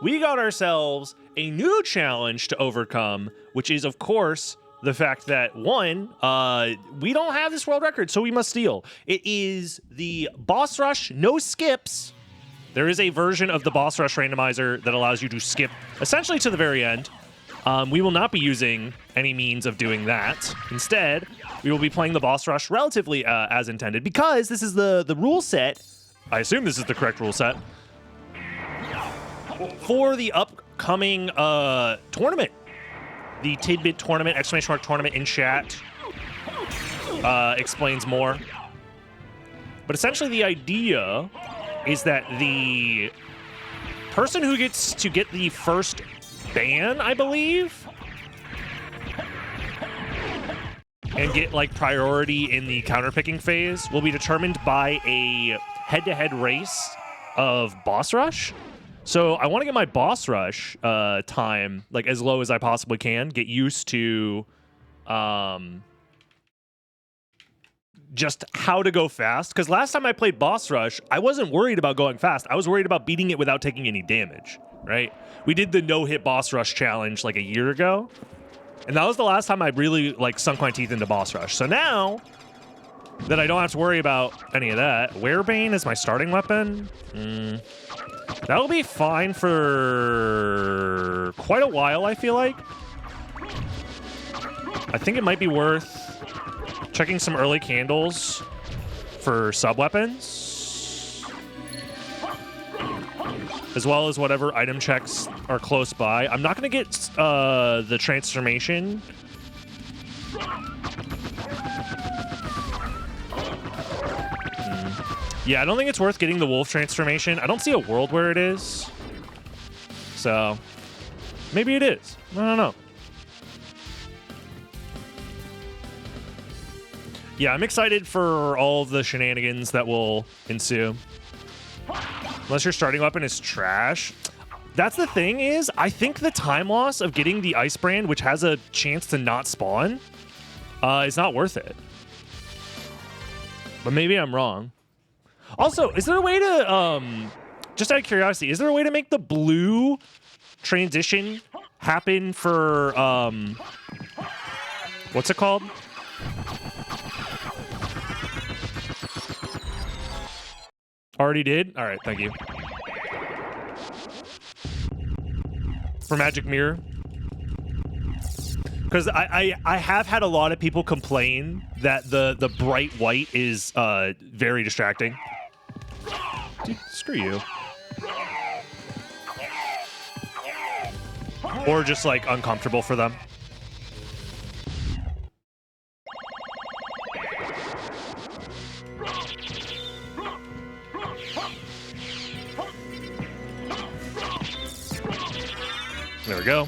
we got ourselves a new challenge to overcome, which is, of course, the fact that, one, we don't have this world record, so we must steal. It is the boss rush, no skips. There is a version of the boss rush randomizer that allows you to skip essentially to the very end. We will not be using any means of doing that. Instead, we will be playing the boss rush relatively as intended, because this is the rule set. I assume this is the correct rule set for the upcoming tournament. The Tidbit tournament, exclamation mark tournament in chat, explains more. But essentially the idea is that the person who gets to get the first ban, I believe, and get like priority in the counterpicking phase will be determined by a head-to-head race of boss rush. So I want to get my boss rush time like as low as I possibly can, get used to just how to go fast. Because last time I played boss rush, I wasn't worried about going fast. I was worried about beating it without taking any damage, right? We did the no-hit boss rush challenge like a year ago, and that was the last time I really like sunk my teeth into boss rush. So now that I don't have to worry about any of that, Werebane is my starting weapon. That'll be fine for quite a while, I feel like. I think it might be worth checking some early candles for sub-weapons, as well as whatever item checks are close by. I'm not going to get the transformation. Yeah, I don't think it's worth getting the wolf transformation. I don't see a world where it is. So, maybe it is. I don't know. Yeah, I'm excited for all of the shenanigans that will ensue. Unless your starting weapon is trash. That's the thing is, I think the time loss of getting the ice brand, which has a chance to not spawn, is not worth it. But maybe I'm wrong. Also, is there a way to, just out of curiosity, is there a way to make the blue transition happen for, what's it called? Already did? All right, thank you. For Magic Mirror. Because I have had a lot of people complain that the bright white is very distracting. Dude, screw you. Or just like uncomfortable for them. There we go.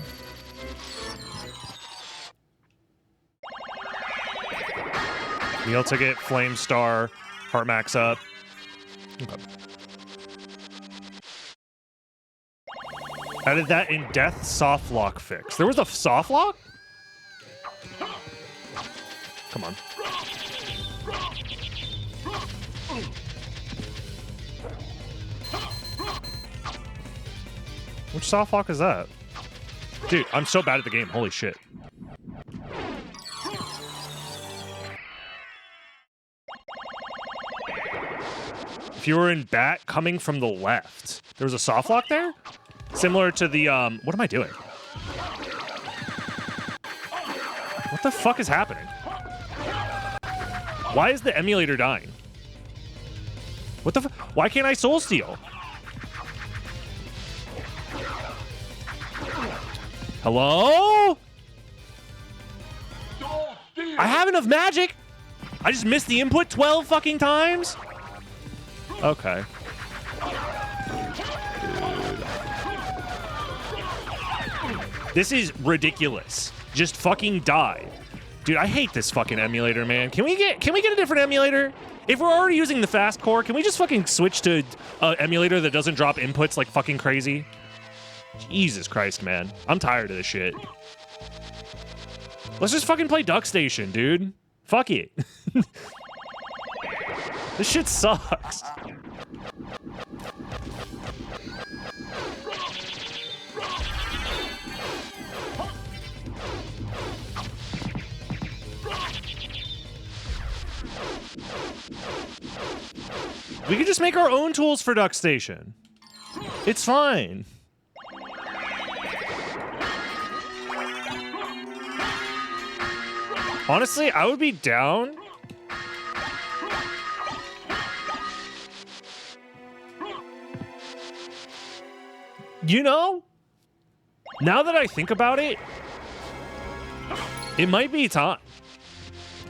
Meal ticket, Flame Star, Heart Max up. Okay. Added that in Death soft lock fix. There was a soft lock? Come on. Which soft lock is that? Dude, I'm so bad at the game. Holy shit. If you were in bat coming from the left, there was a soft lock there? Similar to the, what am I doing? What the fuck is happening? Why is the emulator dying? What the why can't I soul steal? Hello? I have enough magic. I just missed the input 12 fucking times? Okay. This is ridiculous. Just fucking die. Dude, I hate this fucking emulator, man. Can we get a different emulator? If we're already using the fast core, can we just fucking switch to an emulator that doesn't drop inputs like fucking crazy? Jesus Christ, man. I'm tired of this shit. Let's just fucking play Duck Station, dude. Fuck it. This shit sucks. We could just make our own tools for DuckStation. It's fine. Honestly, I would be down. You know, now that I think about it, it might be time.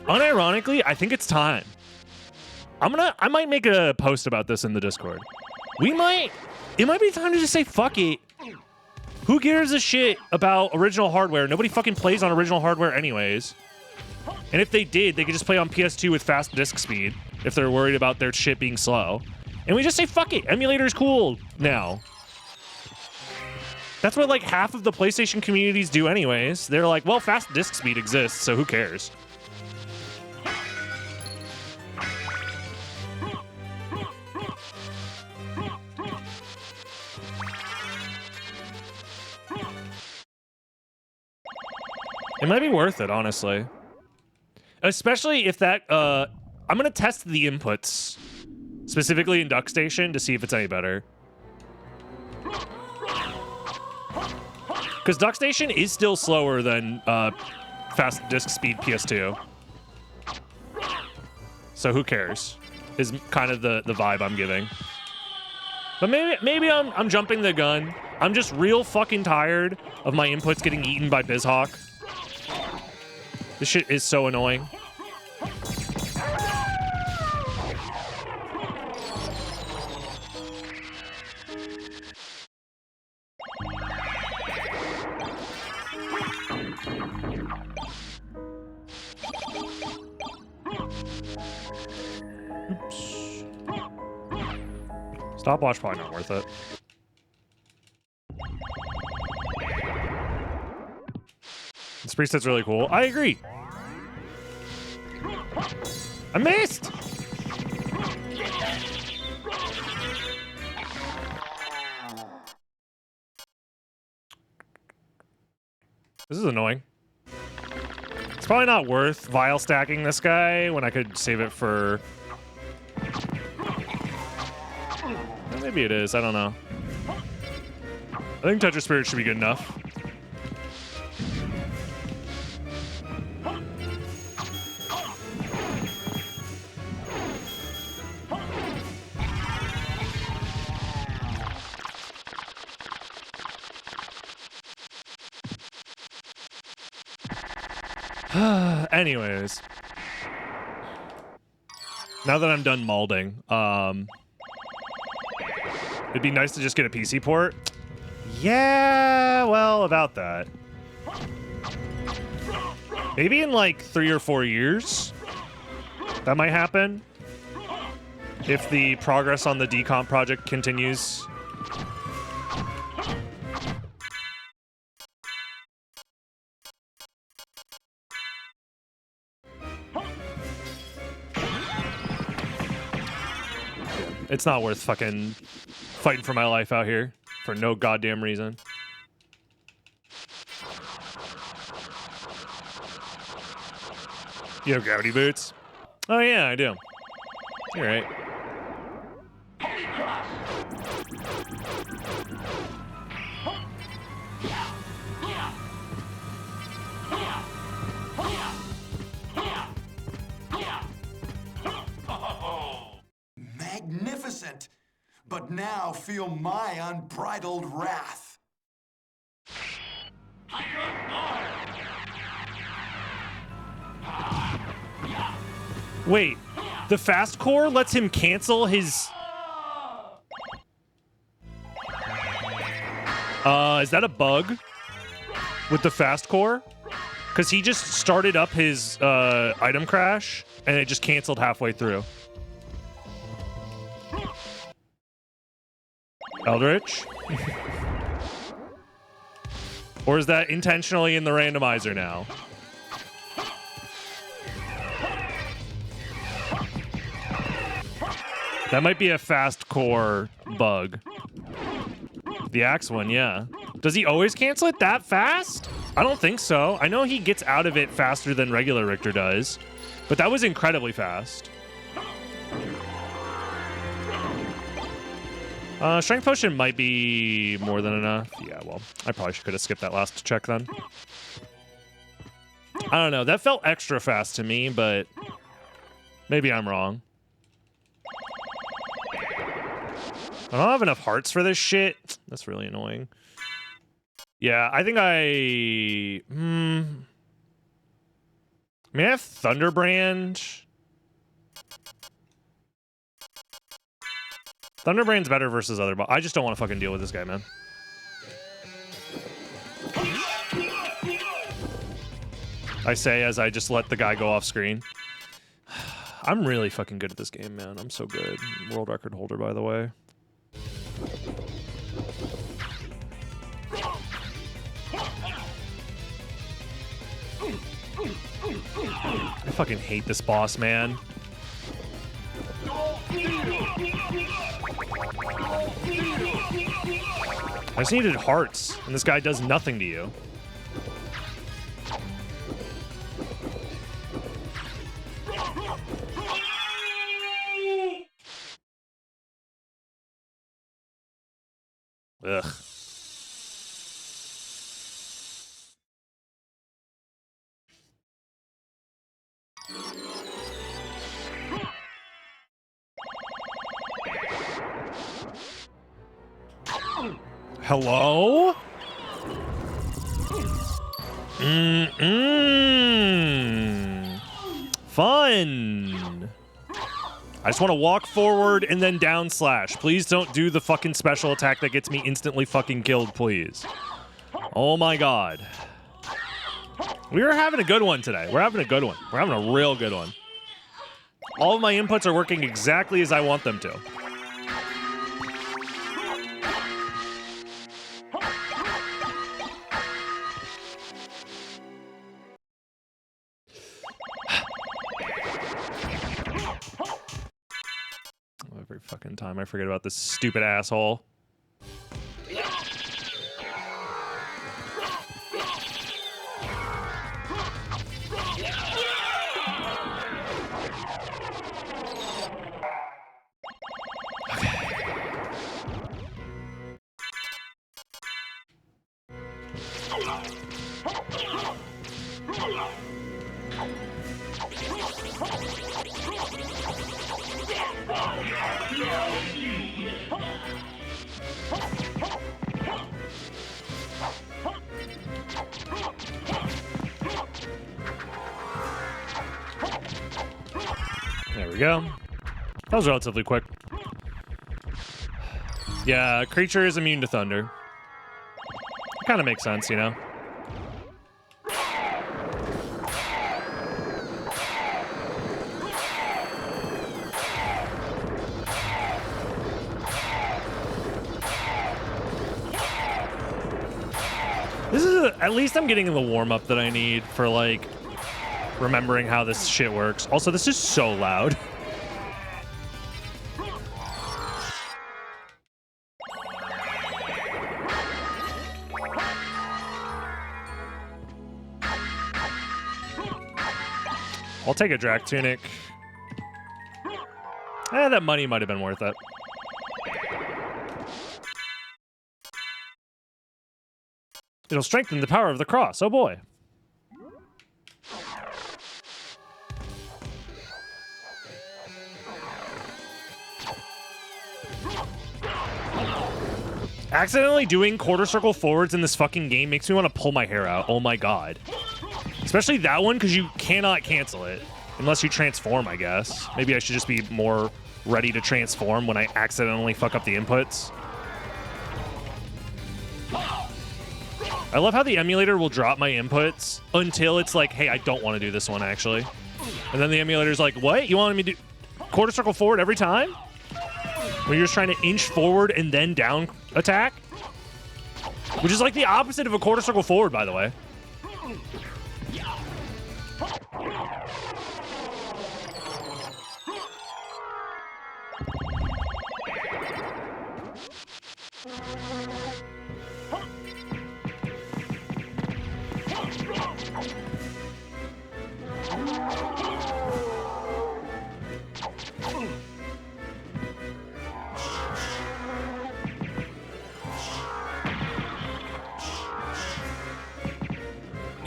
Unironically, I think it's time. I might make a post about this in the Discord. It might be time to just say, fuck it. Who gives a shit about original hardware? Nobody fucking plays on original hardware anyways. And if they did, they could just play on PS2 with fast disk speed if they're worried about their shit being slow. And we just say, fuck it. Emulator's cool now. That's what like half of the PlayStation communities do anyways. They're like, well, fast disk speed exists, so who cares? It might be worth it, honestly. Especially if that, I'm gonna test the inputs, specifically in DuckStation, to see if it's any better. Because DuckStation is still slower than fast disk speed PS2. So who cares? Is kind of the vibe I'm giving. But maybe I'm jumping the gun. I'm just real fucking tired of my inputs getting eaten by BizHawk. This shit is so annoying. Oops. Stopwatch probably not worth it. This preset's really cool. I agree. I missed! This is annoying. It's probably not worth vial stacking this guy when I could save it for... Maybe it is, I don't know. I think Tetra Spirit should be good enough. Anyways, now that I'm done molding, it'd be nice to just get a PC port. Yeah, well, about that. Maybe in like 3 or 4 years, that might happen. If the progress on the decomp project continues. It's not worth fucking fighting for my life out here for no goddamn reason. You have gravity boots? Oh yeah, I do. You're right. Magnificent, but now feel my unbridled wrath. Wait, the fast core lets him cancel his... is that a bug with the fast core? Because he just started up his item crash and it just canceled halfway through. Eldritch? Or is that intentionally in the randomizer now? That might be a fast core bug. The axe one, yeah. Does he always cancel it that fast? I don't think so. I know he gets out of it faster than regular Richter does, but that was incredibly fast. Strength potion might be more than enough. Yeah, well, I probably could have skipped that last check then. I don't know. That felt extra fast to me, but maybe I'm wrong. I don't have enough hearts for this shit. That's really annoying. Yeah, I think I mean, I have Thunderbrand. Thunderbrand's better versus other, but I just don't want to fucking deal with this guy, man. I say as I just let the guy go off screen. I'm really fucking good at this game, man. I'm so good. World record holder, by the way. I fucking hate this boss, man. I just needed hearts, and this guy does nothing to you. Ugh. Hello? Fun. I just want to walk forward and then down slash. Please don't do the fucking special attack that gets me instantly fucking killed, please. Oh my god. We are having a good one today. We're having a good one. We're having a real good one. All of my inputs are working exactly as I want them to. Every fucking time I forget about this stupid asshole. There we go. That was relatively quick. Yeah, creature is immune to thunder. Kind of makes sense, you know? This is at least I'm getting the warm-up that I need for, like, remembering how this shit works. Also, this is so loud. I'll take a Drac Tunic. That money might have been worth it. It'll strengthen the power of the cross. Oh boy. Accidentally doing quarter circle forwards in this fucking game makes me want to pull my hair out. Oh my god. Especially that one, because you cannot cancel it. Unless you transform, I guess. Maybe I should just be more ready to transform when I accidentally fuck up the inputs. I love how the emulator will drop my inputs until it's like, hey, I don't want to do this one, actually. And then the emulator's like, what? You wanted me to do quarter circle forward every time? When you're just trying to inch forward and then down attack? Which is like the opposite of a quarter circle forward, by the way.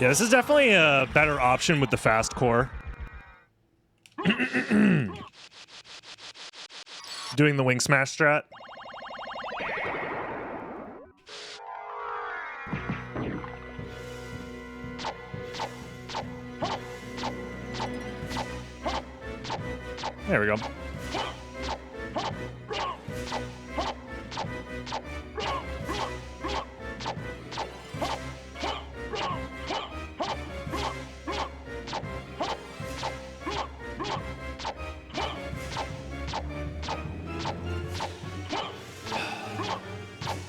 Yeah, this is definitely a better option with the fast core. Doing the wing smash strat. There we go.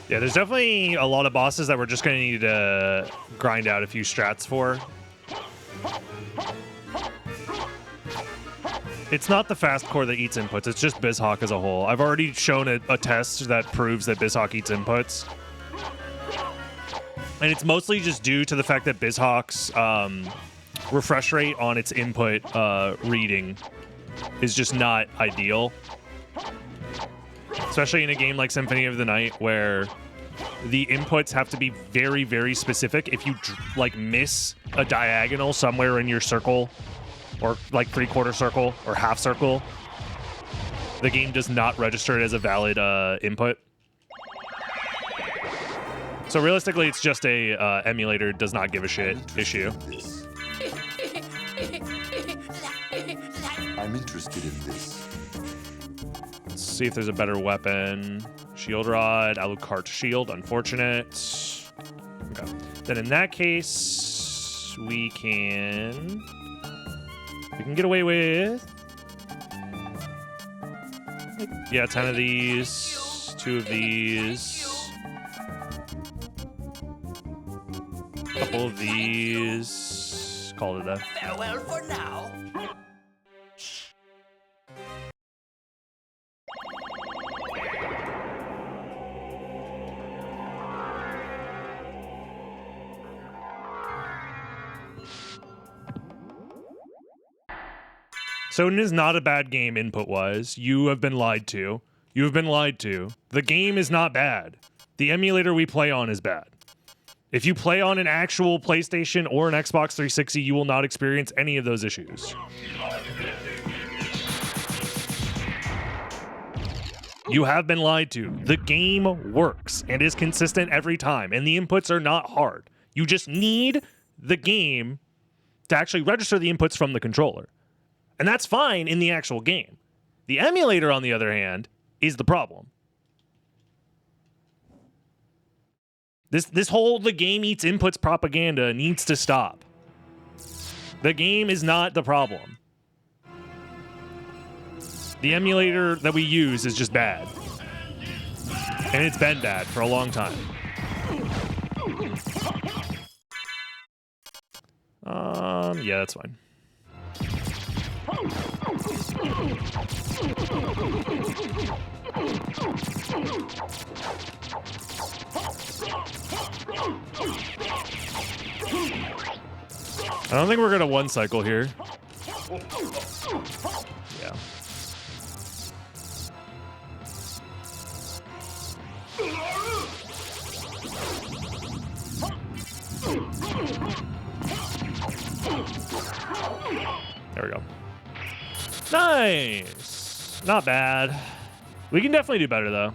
Yeah, there's definitely a lot of bosses that we're just going to need to grind out a few strats for. It's not the fast core that eats inputs, it's just BizHawk as a whole. I've already shown a test that proves that BizHawk eats inputs. And it's mostly just due to the fact that BizHawk's refresh rate on its input reading is just not ideal. Especially in a game like Symphony of the Night, where the inputs have to be very, very specific. If you like miss a diagonal somewhere in your circle, or like three-quarter circle or half circle, the game does not register it as a valid input. So realistically, it's just a emulator does not give a shit issue. I'm interested in this. Let's see if there's a better weapon. Shield Rod, Alucard Shield, unfortunate. Okay. Then in that case, we can get away with, yeah, 10 of these, 2 of these, a couple of these, call it a day. Farewell for now. SotN is not a bad game input-wise. You have been lied to. You have been lied to. The game is not bad. The emulator we play on is bad. If you play on an actual PlayStation or an Xbox 360, you will not experience any of those issues. You have been lied to. The game works and is consistent every time, and the inputs are not hard. You just need the game to actually register the inputs from the controller. And that's fine in the actual game. The emulator, on the other hand, is the problem. This whole the game eats inputs propaganda needs to stop. The game is not the problem. The emulator that we use is just bad. And it's been bad for a long time. Yeah, that's fine. I don't think we're gonna one cycle here. Yeah. There we go. Nice. Not bad. We can definitely do better, though.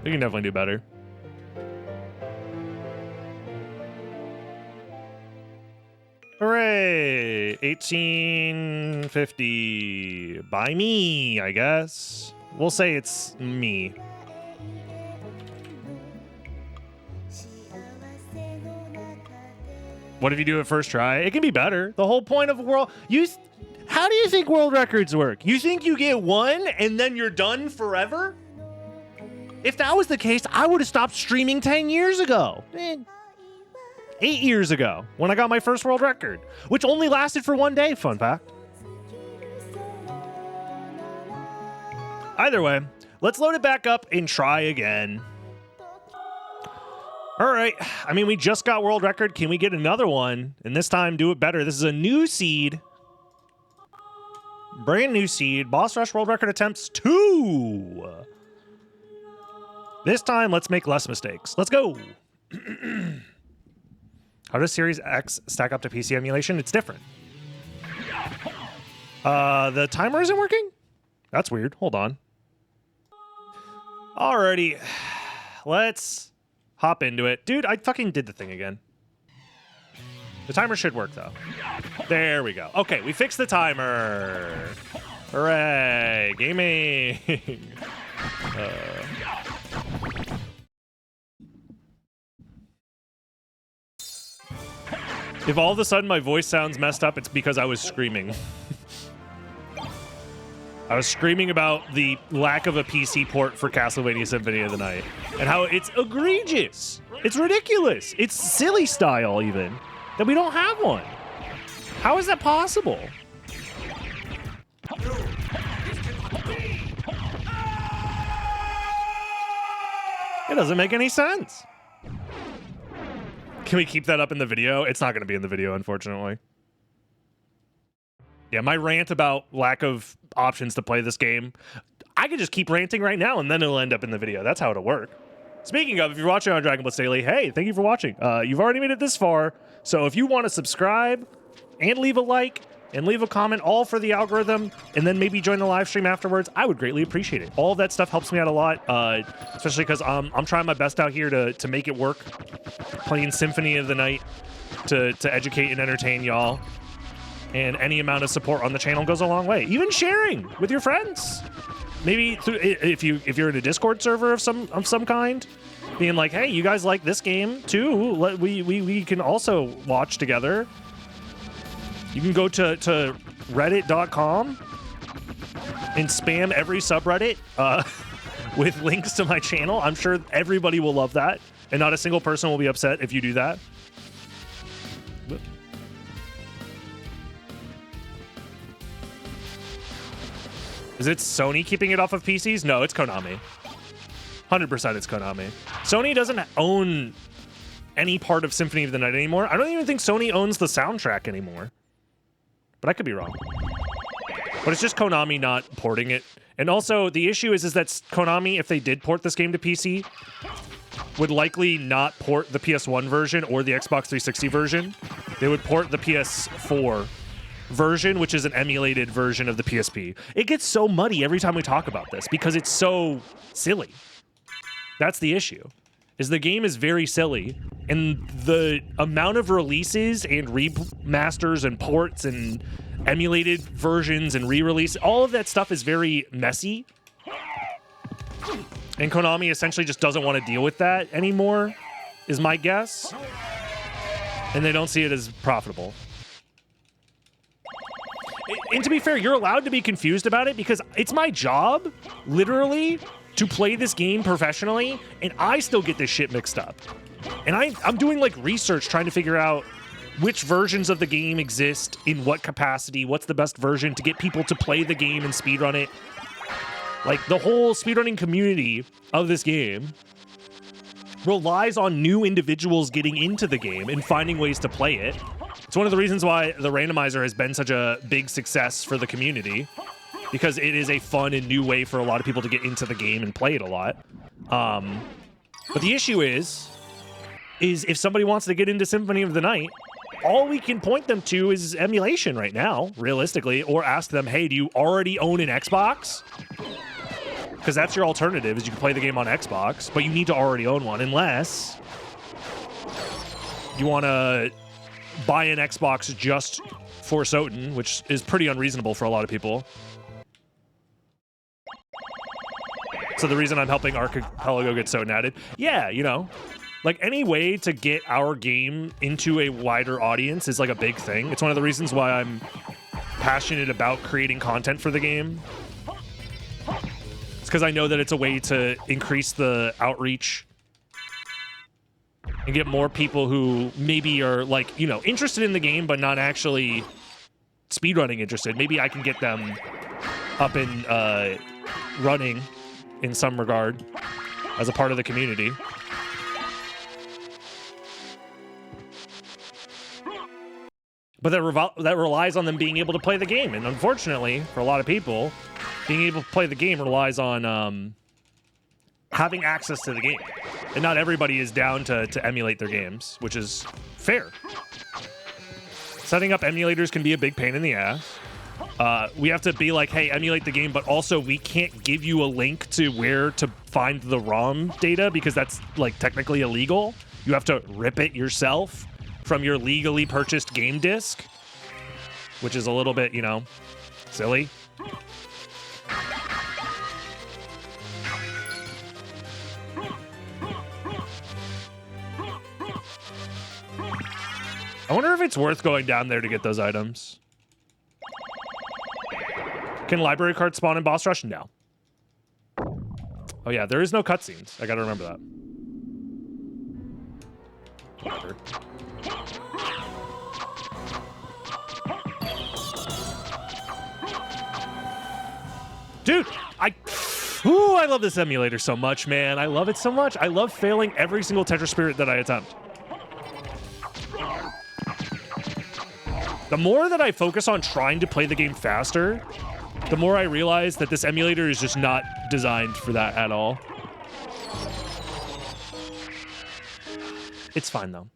We can definitely do better. Hooray! 1850. By me, I guess. We'll say it's me. What if you do it first try? It can be better. The whole point of world... How do you think world records work? You think you get one and then you're done forever? If that was the case, I would have stopped streaming 10 years ago. 8 years ago, when I got my first world record, which only lasted for 1 day, fun fact. Either way, let's load it back up and try again. All right, I mean, we just got world record. Can we get another one? And this time, do it better. This is a new seed. Brand new seed. Boss Rush world record attempts 2. This time, let's make less mistakes. Let's go. How does Series X stack up to PC emulation? It's different. The timer isn't working? That's weird. Hold on. Alrighty. Let's hop into it. Dude, I fucking did the thing again. The timer should work, though. There we go. Okay, we fixed the timer. Hooray. Gaming. If all of a sudden my voice sounds messed up, it's because I was screaming. I was screaming about the lack of a PC port for Castlevania Symphony of the Night and how it's egregious. It's ridiculous. It's silly style even that we don't have one. How is that possible? It doesn't make any sense. Can we keep that up in the video? It's not going to be in the video, unfortunately. Yeah, my rant about lack of options to play this game, I could just keep ranting right now and then it'll end up in the video. That's how it'll work. Speaking of, if you're watching on Dragon Blitz Daily, hey, thank you for watching. You've already made it this far, so if you want to subscribe and leave a like and leave a comment, all for the algorithm, and then maybe join the live stream afterwards, I would greatly appreciate it. All of that stuff helps me out a lot, especially because I'm trying my best out here to make it work, playing Symphony of the Night to educate and entertain y'all. And any amount of support on the channel goes a long way. Even sharing with your friends. Maybe through, if you're in a Discord server of some kind, being like, hey, you guys like this game too? We can also watch together. You can go to reddit.com and spam every subreddit with links to my channel. I'm sure everybody will love that, and not a single person will be upset if you do that. Is it Sony keeping it off of PCs? No, it's Konami. 100% it's Konami. Sony doesn't own any part of Symphony of the Night anymore. I don't even think Sony owns the soundtrack anymore. But I could be wrong. But it's just Konami not porting it. And also, the issue is that Konami, if they did port this game to PC, would likely not port the PS1 version or the Xbox 360 version. They would port the PS4 version, which is an emulated version of the PSP. It gets so muddy every time we talk about this because it's so silly. That's the issue. Is the game is very silly, and the amount of releases and remasters and ports and emulated versions and re-release, all of that stuff is very messy. And Konami essentially just doesn't want to deal with that anymore, is my guess. And they don't see it as profitable. And to be fair, you're allowed to be confused about it because it's my job, literally, to play this game professionally, and I still get this shit mixed up. And I'm doing like research trying to figure out which versions of the game exist, in what capacity, what's the best version to get people to play the game and speedrun it. Like, the whole speedrunning community of this game relies on new individuals getting into the game and finding ways to play it. It's one of the reasons why the Randomizer has been such a big success for the community, because it is a fun and new way for a lot of people to get into the game and play it a lot. But the issue is if somebody wants to get into Symphony of the Night, all we can point them to is emulation right now, realistically, or ask them, hey, do you already own an Xbox? Because that's your alternative, is you can play the game on Xbox, but you need to already own one, unless you want to buy an Xbox just for SotN, which is pretty unreasonable for a lot of people. So the reason I'm helping Archipelago get SotN added, yeah, you know, like any way to get our game into a wider audience is like a big thing. It's one of the reasons why I'm passionate about creating content for the game. It's because I know that it's a way to increase the outreach and get more people who maybe are, like, you know, interested in the game but not actually speedrunning interested. Maybe I can get them up and running in some regard as a part of the community. But that relies on them being able to play the game. And unfortunately, for a lot of people, being able to play the game relies on having access to the game. And not everybody is down to emulate their games, which is fair. Setting up emulators can be a big pain in the ass. We have to be like, hey, emulate the game, but also we can't give you a link to where to find the ROM data because that's like technically illegal. You have to rip it yourself from your legally purchased game disc, which is a little bit, you know, silly. I wonder if it's worth going down there to get those items. Can library cards spawn in Boss Rush? No. Oh yeah, there is no cutscenes. I gotta remember that. Whatever. Dude, I love this emulator so much, man. I love it so much. I love failing every single Tetris Spirit that I attempt. The more that I focus on trying to play the game faster, the more I realize that this emulator is just not designed for that at all. It's fine, though.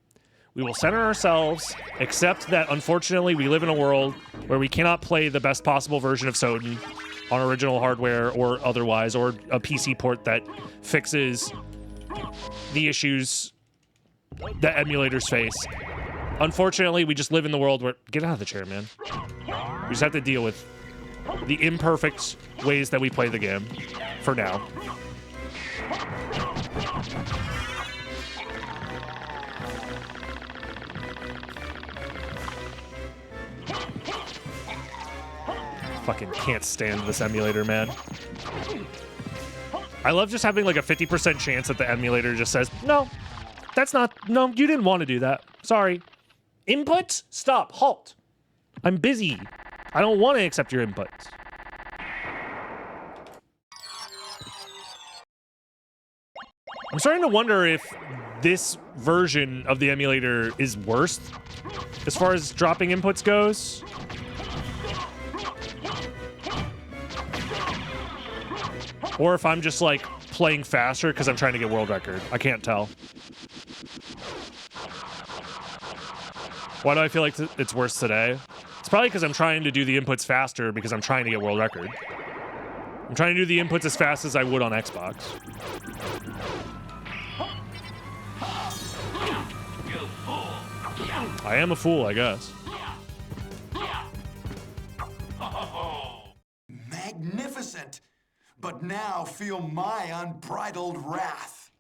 We will center ourselves, except that, unfortunately, we live in a world where we cannot play the best possible version of SotN on original hardware or otherwise, or a PC port that fixes the issues that emulators face. Unfortunately, we just live in the world where... Get out of the chair, man. We just have to deal with the imperfect ways that we play the game for now. Fucking can't stand this emulator, man. I love just having like a 50% chance that the emulator just says, no, that's not... No, you didn't want to do that. Sorry. Inputs? Stop. Halt. I'm busy. I don't want to accept your inputs. I'm starting to wonder if this version of the emulator is worse as far as dropping inputs goes. Or if I'm just like playing faster because I'm trying to get world record. I can't tell. Why do I feel like it's worse today? It's probably because I'm trying to do the inputs faster because I'm trying to get world record. I'm trying to do the inputs as fast as I would on Xbox. I am a fool, I guess. Magnificent! But now feel my unbridled wrath.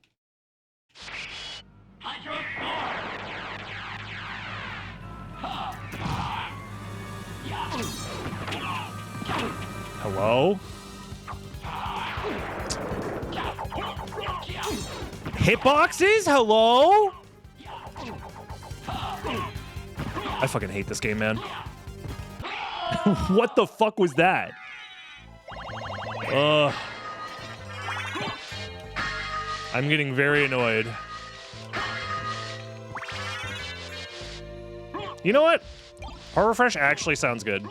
Hello? Hitboxes? Hello? I fucking hate this game, man. What the fuck was that? Ugh. I'm getting very annoyed. You know what? Heart Refresh actually sounds good.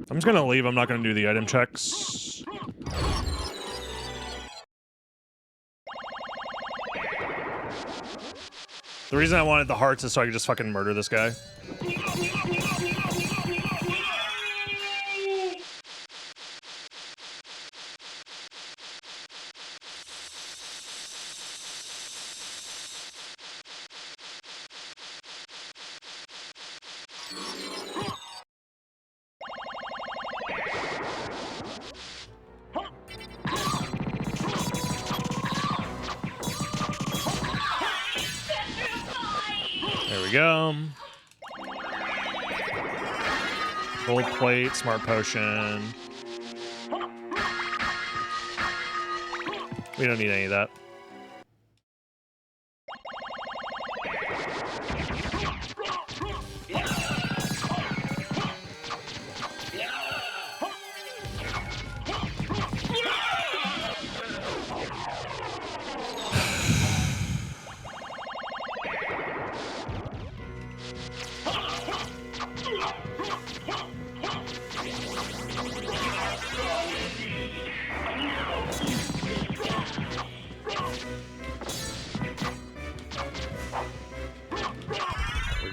I'm just gonna leave. I'm not gonna do the item checks. The reason I wanted the hearts is so I could just fucking murder this guy. Go. Gold plate, smart potion. We don't need any of that.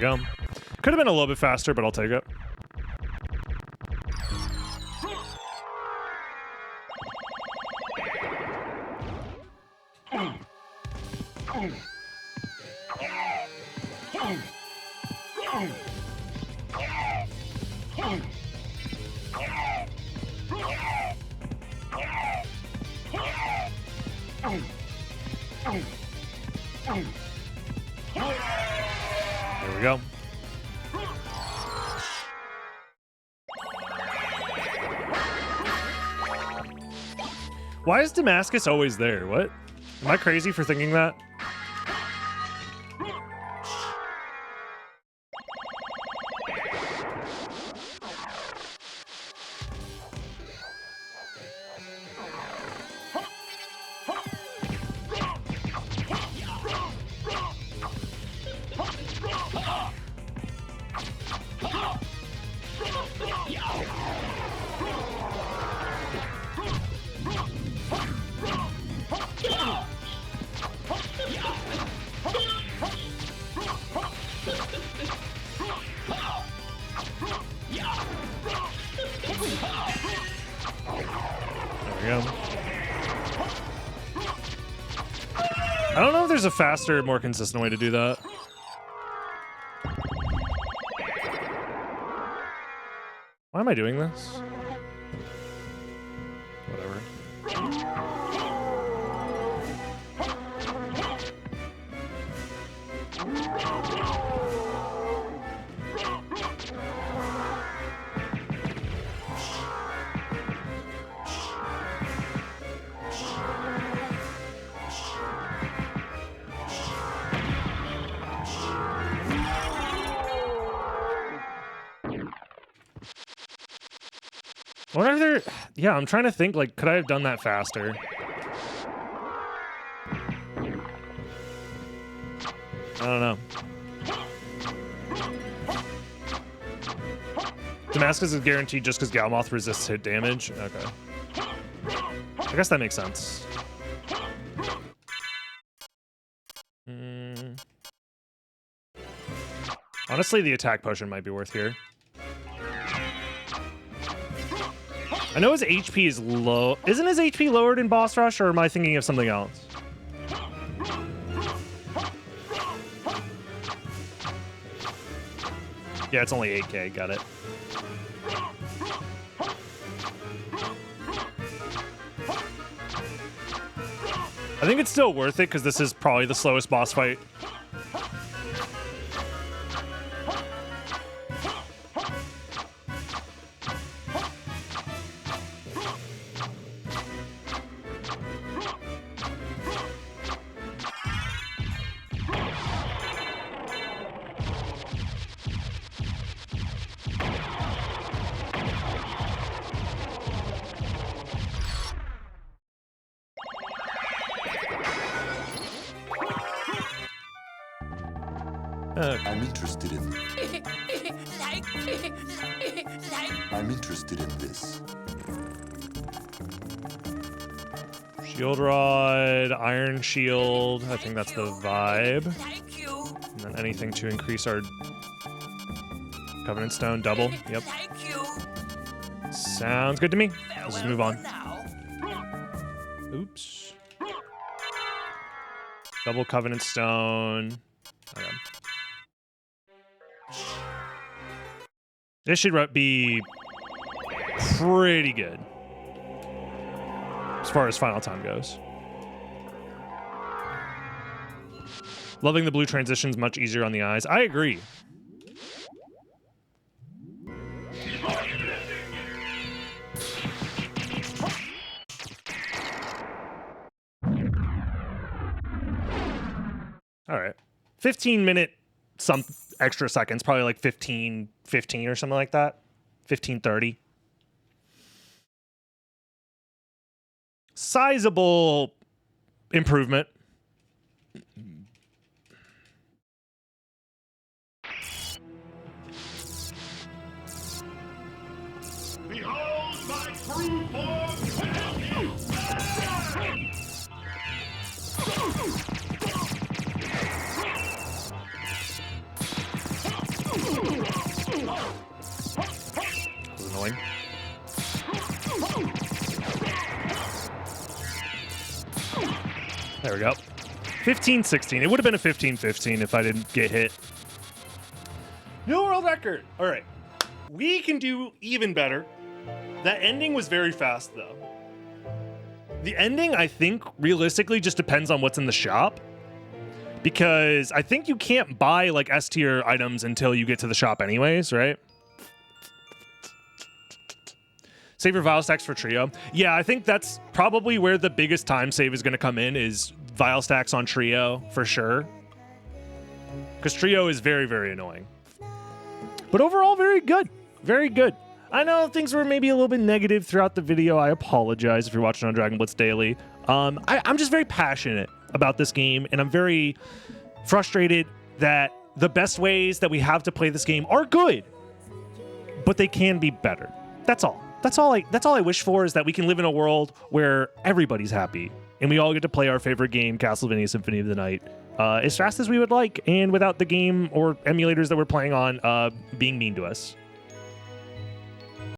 Go. Could have been a little bit faster, but I'll take it. There we go. Why is Damascus always there? What? Am I crazy for thinking that? I don't know if there's a faster, more consistent way to do that. Why am I doing this? Whatever. I wonder if there... Yeah, I'm trying to think, like, could I have done that faster? I don't know. Damascus is guaranteed just because Galmoth resists hit damage? Okay. I guess that makes sense. Honestly, the attack potion might be worth here. I know his HP is low. Isn't his HP lowered in Boss Rush, or am I thinking of something else? Yeah, it's only 8k. Got it. I think it's still worth it, because this is probably the slowest boss fight. I'm interested in... I'm interested in this. Shield Rod, Iron Shield. I think that's the vibe. And then anything to increase our Covenant Stone double. Yep. Sounds good to me. Let's just move on. Oops. Double Covenant Stone. Okay. This should be pretty good as far as final time goes. Loving the blue transitions, much easier on the eyes. I agree. All right. 15-minute extra seconds, probably like 15 or something like that. 15:30. Sizable improvement. Behold my true form to help you! That was annoying. There we go. 15-16. It would have been a 15-15 if I didn't get hit. New world record. All right. We can do even better. That ending was very fast, though. The ending, I think, realistically just depends on what's in the shop. Because I think you can't buy, like, S-tier items until you get to the shop anyways, right? Save your vial stacks for trio. Yeah, I think that's probably where the biggest time save is going to come in, is vial stacks on trio, for sure. Because trio is very, very annoying. But overall, very good. Very good. I know things were maybe a little bit negative throughout the video. I apologize if you're watching on Dragon Blitz Daily. I'm just very passionate about this game, and I'm very frustrated that the best ways that we have to play this game are good, but they can be better. That's all. That's all I wish for, is that we can live in a world where everybody's happy and we all get to play our favorite game, Castlevania Symphony of the Night, as fast as we would like, and without the game or emulators that we're playing on being mean to us.